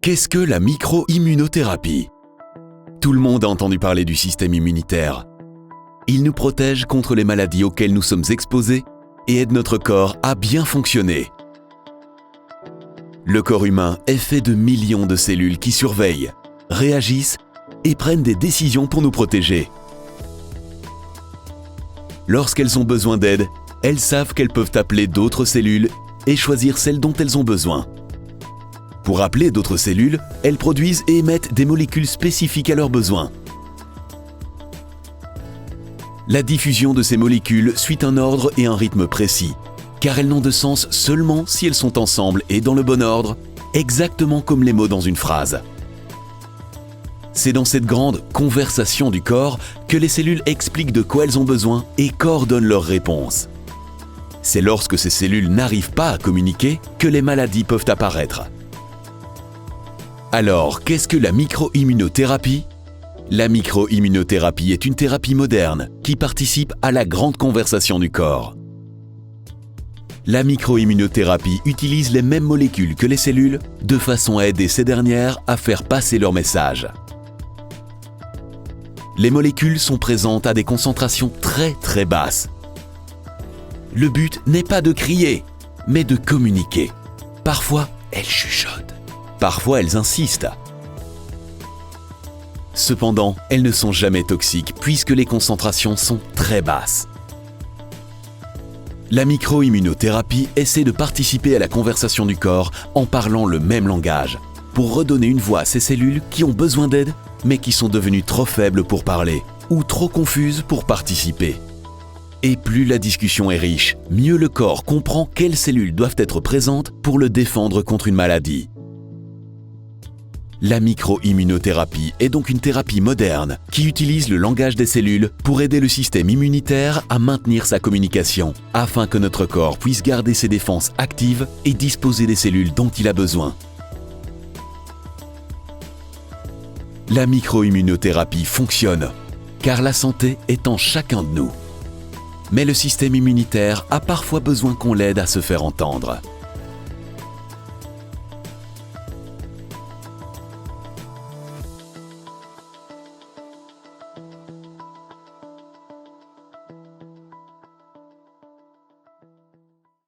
Qu'est-ce que la micro-immunothérapie? Tout le monde a entendu parler du système immunitaire. Il nous protège contre les maladies auxquelles nous sommes exposés et aide notre corps à bien fonctionner. Le corps humain est fait de millions de cellules qui surveillent, réagissent et prennent des décisions pour nous protéger. Lorsqu'elles ont besoin d'aide, elles savent qu'elles peuvent appeler d'autres cellules et choisir celles dont elles ont besoin. Pour appeler d'autres cellules, elles produisent et émettent des molécules spécifiques à leurs besoins. La diffusion de ces molécules suit un ordre et un rythme précis, car elles n'ont de sens seulement si elles sont ensemble et dans le bon ordre, exactement comme les mots dans une phrase. C'est dans cette grande conversation du corps que les cellules expliquent de quoi elles ont besoin et coordonnent leurs réponses. C'est lorsque ces cellules n'arrivent pas à communiquer que les maladies peuvent apparaître. Alors, qu'est-ce que la micro-immunothérapie? La micro-immunothérapie est une thérapie moderne qui participe à la grande conversation du corps. La micro-immunothérapie utilise les mêmes molécules que les cellules de façon à aider ces dernières à faire passer leur message. Les molécules sont présentes à des concentrations très basses. Le but n'est pas de crier, mais de communiquer. Parfois, elles chuchotent. Parfois, elles insistent. Cependant, elles ne sont jamais toxiques puisque les concentrations sont très basses. La micro-immunothérapie essaie de participer à la conversation du corps en parlant le même langage, pour redonner une voix à ces cellules qui ont besoin d'aide, mais qui sont devenues trop faibles pour parler ou trop confuses pour participer. Et plus la discussion est riche, mieux le corps comprend quelles cellules doivent être présentes pour le défendre contre une maladie. La micro-immunothérapie est donc une thérapie moderne qui utilise le langage des cellules pour aider le système immunitaire à maintenir sa communication, afin que notre corps puisse garder ses défenses actives et disposer des cellules dont il a besoin. La micro-immunothérapie fonctionne, car la santé est en chacun de nous. Mais le système immunitaire a parfois besoin qu'on l'aide à se faire entendre.